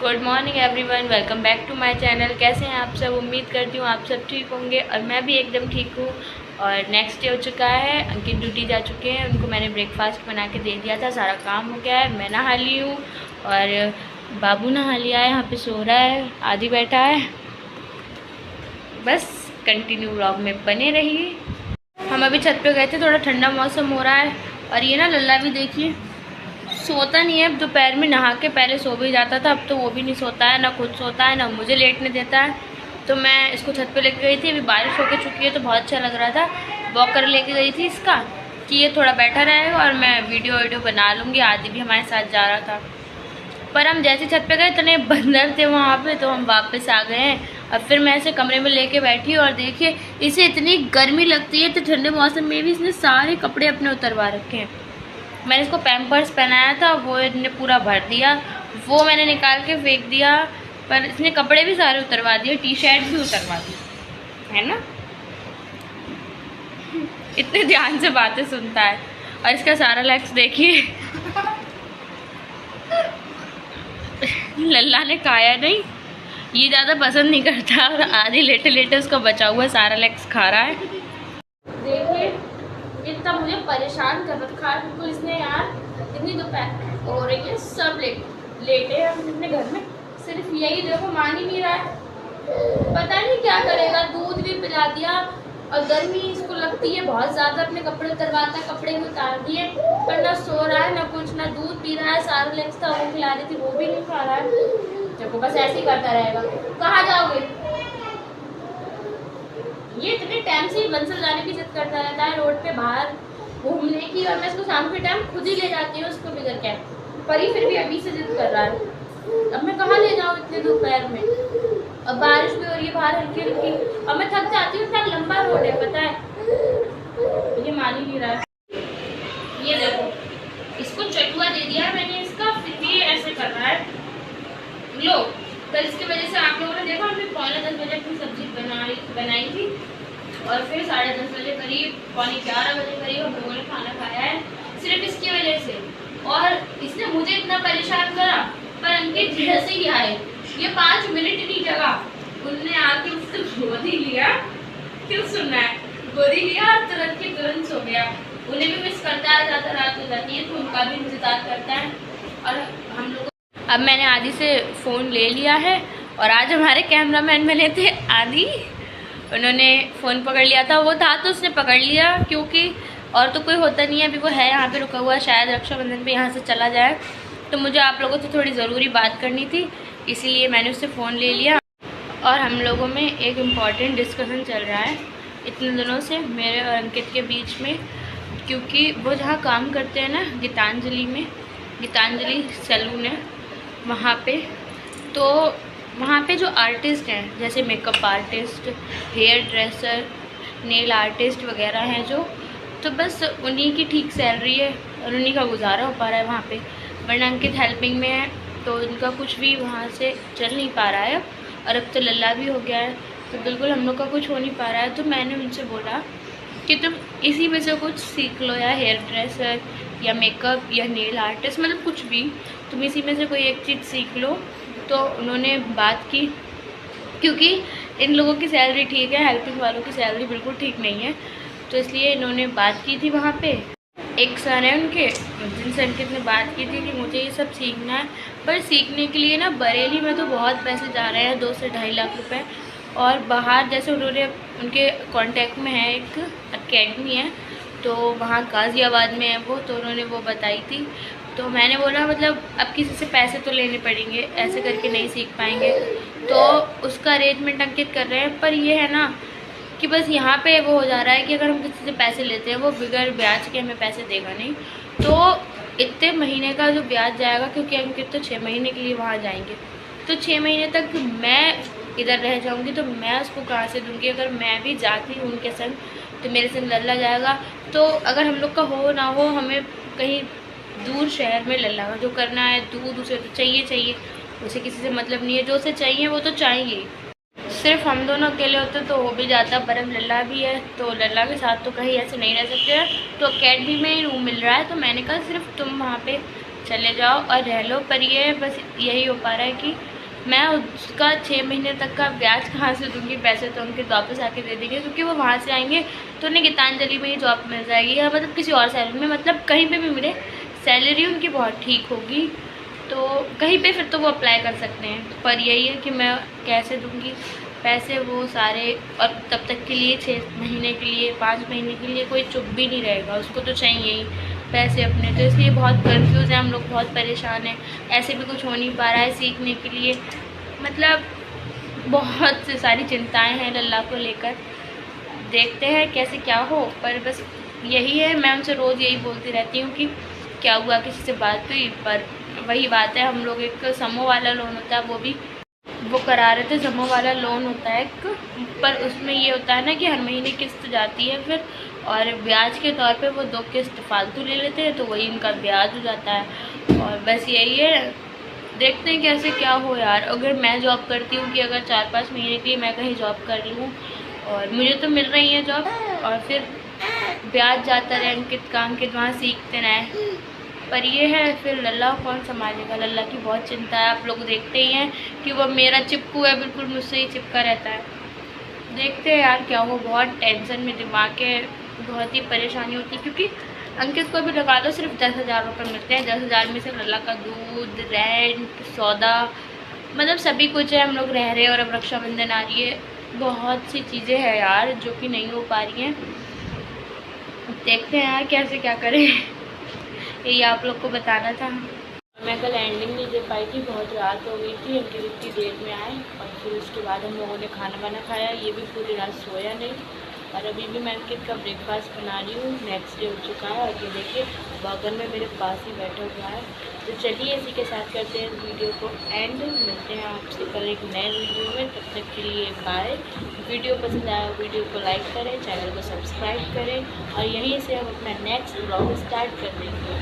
Good morning everyone, welcome back to my channel. कैसे हैं आप सब? उम्मीद करती हूँ आप सब ठीक होंगे और मैं भी एकदम ठीक हूँ। और नेक्स्ट डे हो चुका है, अंकित ड्यूटी जा चुके हैं, उनको मैंने ब्रेकफास्ट बना के दे दिया था, सारा काम हो गया है, मैं नहा ली हूँ और बाबू नहा लिया है, यहाँ पे सो रहा है, आदि बैठा है। बस कंटिन्यू व्लॉग में बने रहिए। हम अभी छत पे गए थे, थोड़ा ठंडा मौसम हो रहा है और ये ना लल्ला भी देखिए सोता नहीं है। अब दोपहर में नहा के पहले सो भी जाता था, अब तो वो भी नहीं सोता है, ना खुद सोता है ना मुझे लेटने देता है। तो मैं इसको छत पे लेके गई थी, अभी बारिश होके चुकी है तो बहुत अच्छा लग रहा था। वॉकर लेके गई थी इसका कि ये थोड़ा बैठा रहेगा और मैं वीडियो बना लूँगी। आदि भी हमारे साथ जा रहा था, पर हम जैसे छत पे गए इतने बंदर थे वहाँ पे, तो हम वापस आ गए हैं। अब फिर मैं इसे कमरे में लेके बैठी और देखिए इसे इतनी गर्मी लगती है, तो ठंडे मौसम में भी इसने सारे कपड़े अपने उतरवा रखे हैं। मैंने इसको पैम्पर्स पहनाया था, वो इसने पूरा भर दिया, वो मैंने निकाल के फेंक दिया, पर इसने कपड़े भी सारे उतरवा दिए, टी शर्ट भी उतरवा दी है ना। इतने ध्यान से बातें सुनता है। और इसका सारा लेग्स देखिए लल्ला ने खाया नहीं, ये ज़्यादा पसंद नहीं करता और आधे लेटे लेटे उसका बचा हुआ सारा लेग्स खा रहा है। देखिए इतना मुझे परेशान कर रखा है बिल्कुल इसने यार। इतनी दोपहर हो रही है, सब लेटे हैं हम अपने घर में, सिर्फ यही देखो मान ही नहीं रहा है। पता नहीं क्या करेगा, दूध भी पिला दिया और गर्मी इसको लगती है बहुत ज़्यादा, अपने कपड़े उतरवाता है, कपड़े भी उतार दिए, पर ना सो रहा है ना कुछ, ना दूध पी रहा है। सारा लेग्स था वो खिला रही थी, वो भी नहीं खा रहा है। देखो बस ऐसे ही करता रहेगा। कहाँ जाओगे? ये इतने टाइम से ही बंसल जाने की जिद करता रहता है, रोड पे बाहर घूमने की, और मैं इसको शाम के टाइम खुद ही ले जाती हूँ उसको बिगड़ के, पर ही फिर भी अभी से जिद कर रहा है। अब मैं कहाँ ले जाऊँ इतने दोपहर में, अब बारिश भी हो रही है बाहर हल्की हल्की, और मैं थक जाती हूँ, इतना लंबा रोड है पता है। ये मान ही नहीं रहा है। ये देखो इसको चटुआ दे दिया है मैंने इसका, फिर भी ये ऐसे कर रहा है। लो, कल इसकी वजह से आप लोगों ने देखा, हमने 9:45 बजे अपनी सब्जी बनाई थी और फिर 10:30 बजे करीब, 11:15 बजे करीब हम लोगों ने खाना खाया है, सिर्फ इसकी वजह से। और इसने मुझे इतना परेशान करा, पर अंकित जैसे ही आए, ये 5 मिनट नहीं जगा, उनने आके उससे गोदी लिया, क्यों सुनना है, गोदी लिया और तुरंत के तुरंत सो गया। उन्हें भी मिस करता है, ज़्यादा रात हो जाती है तो उनका भी इंतजार करता है। और हम लोग अब मैंने आदि से फ़ोन ले लिया है और आज हमारे कैमरामैन बने थे आदि, उन्होंने फ़ोन पकड़ लिया था, वो था तो उसने पकड़ लिया, क्योंकि और तो कोई होता नहीं है। अभी वो है यहाँ पे रुका हुआ, शायद रक्षाबंधन पे यहाँ से चला जाए, तो मुझे आप लोगों से थोड़ी ज़रूरी बात करनी थी, इसीलिए मैंने उससे फ़ोन ले लिया। और हम लोगों में एक इम्पॉर्टेंट डिस्कशन चल रहा है इतने दिनों से मेरे और अंकित के बीच में, क्योंकि वो जहाँ काम करते हैं ना गीतांजलि में, गीतांजलि सैलून है वहाँ पे, तो वहाँ पे जो आर्टिस्ट हैं जैसे makeup artist, hairdresser, nail artist वगैरह हैं जो, तो बस उन्हीं की ठीक सैलरी है और उन्हीं का गुजारा हो पा रहा है वहाँ पे। वरना अंकित हेल्पिंग में है तो उनका कुछ भी वहाँ से चल नहीं पा रहा है। और अब तो लल्ला भी हो गया है तो बिल्कुल हम लोग का कुछ हो नहीं पा रहा है। तो मैंने उनसे बोला कि तुम इसी में से कुछ सीख लो, या हेयर ड्रेसर या मेकअप या नेल आर्टिस्ट, मतलब कुछ भी, तुम इसी में से कोई एक चीज़ सीख लो। तो उन्होंने बात की, क्योंकि इन लोगों की सैलरी ठीक है, हेल्पिंग वालों की सैलरी बिल्कुल ठीक नहीं है, तो इसलिए इन्होंने बात की थी वहाँ पे। एक सर है उनके, जिनसे अंकित ने बात की थी कि मुझे ये सब सीखना है, पर सीखने के लिए ना बरेली में तो बहुत पैसे जा रहे हैं, 2 से 2.5 लाख रुपए। और बाहर जैसे उन्होंने, उनके कांटेक्ट में है एक अकेडमी है, तो वहाँ गाज़ियाबाद में है वो, तो उन्होंने वो बताई थी। तो मैंने बोला मतलब अब किसी से पैसे तो लेने पड़ेंगे, ऐसे करके नहीं सीख पाएंगे, तो उसका अरेंजमेंट अंकित कर रहे हैं। पर ये है ना कि बस यहाँ पे वो हो जा रहा है कि अगर हम किसी से पैसे लेते हैं वो बिगड़ ब्याज के हमें पैसे देगा नहीं, तो इतने महीने का जो ब्याज जाएगा, क्योंकि अंकित तो 6 महीने के लिए वहाँ जाएंगे, तो 6 महीने तक मैं इधर रह जाऊँगी, तो मैं उसको कहाँ से दूँगी। अगर मैं भी जाती हूँ उनके संग तो मेरे संग लल्ला जाएगा, तो अगर हम लोग का हो ना हो, हमें कहीं दूर शहर में लल्ला का जो करना है, दूध उसे तो चाहिए, उसे किसी से मतलब नहीं है, जो उसे चाहिए वो तो चाहिए। सिर्फ हम दोनों अकेले होते तो हो भी जाता, पर अब लल्ला भी है, तो लल्ला के साथ तो कहीं ऐसे नहीं रह सकते हैं, तो अकेडमी में ही रूम मिल रहा है, तो मैंने कहा सिर्फ तुम वहाँ पे चले जाओ और रह लो। पर ये बस यही हो पा रहा है कि मैं उसका 6 महीने तक का ब्याज कहाँ से दूंगी। पैसे तो उनके वापस आके दे देंगे, क्योंकि वो वहाँ से आएंगे तो उन्हें गीतांजलि में ही जॉब मिल जाएगी, या मतलब किसी और सैलरी में, मतलब कहीं पे भी मिले, सैलरी उनकी बहुत ठीक होगी, तो कहीं पे फिर तो वो अप्लाई कर सकते हैं। पर यही है कि मैं कैसे दूंगी पैसे वो सारे, और तब तक के लिए 6 महीने के लिए, 5 महीने के लिए कोई चुप भी नहीं रहेगा, उसको तो चाहिए ही पैसे अपने। तो इसलिए बहुत कंफ्यूज है हम लोग, बहुत परेशान हैं। ऐसे भी कुछ हो नहीं पा रहा है सीखने के लिए, मतलब बहुत से सारी चिंताएं हैं लल्ला को लेकर। देखते हैं कैसे क्या हो। पर बस यही है, मैं उनसे रोज़ यही बोलती रहती हूँ कि क्या हुआ, किसी से बात हुई। पर वही बात है, हम लोग एक समूह वाला लोन होता है वो करा रहे थे। समूह वाला लोन होता है एक, पर उसमें ये होता है ना कि हर महीने किस्त जाती है फिर, और ब्याज के तौर पे वो 2 किस्त फालतू ले लेते हैं, तो वही उनका ब्याज हो जाता है। और बस यही है, देखते हैं कैसे क्या हो यार। अगर मैं जॉब करती हूँ कि अगर 4-5 महीने के लिए मैं कहीं जॉब कर लूँ और मुझे तो मिल रही है जॉब, और फिर ब्याज जाता रहे अंकित वहाँ सीखते रहें। पर ये है, फिर लल्ला कौन संभालेगा। लल्ला की बहुत चिंता है, आप लोग देखते ही हैं कि वो मेरा चिपकू है, बिल्कुल मुझसे ही चिपका रहता है। देखते हैं यार क्या हो, बहुत टेंशन में दिमाग है, बहुत ही परेशानी होती है, क्योंकि अंकित को भी लगा लो सिर्फ 10,000 रुपये मिलते हैं। 10,000 में से लल्ला का दूध, रेंट, सौदा, मतलब सभी कुछ है। हम लोग रह रहे हैं, और अब रक्षाबंधन आ रही है, बहुत सी चीज़ें हैं यार जो कि नहीं हो पा रही हैं। देखते हैं यार कैसे क्या करें, यही आप लोग को बताना था। मैं कल एंडिंग नहीं दे पाई थी, बहुत रात हो गई थी, अंकित इतनी देर में आए, और फिर उसके बाद हम लोगों ने खाना वाना खाया। ये भी पूरी रात सोया नहीं, और अभी भी मैं अंकित का ब्रेकफास्ट बना रही हूँ। नेक्स्ट डे हो चुका है, और ये देखिए बगल में मेरे पास ही बैठा हुआ है। तो चलिए इसी के साथ करते हैं इस वीडियो को एंड, मिलते हैं आपसे कल एक नए वीडियो में। तब तक के लिए बाय। वीडियो पसंद आया वीडियो को लाइक करें, चैनल को सब्सक्राइब करें, और यहीं से हम अपना नेक्स्ट ब्लॉग स्टार्ट कर देंगे।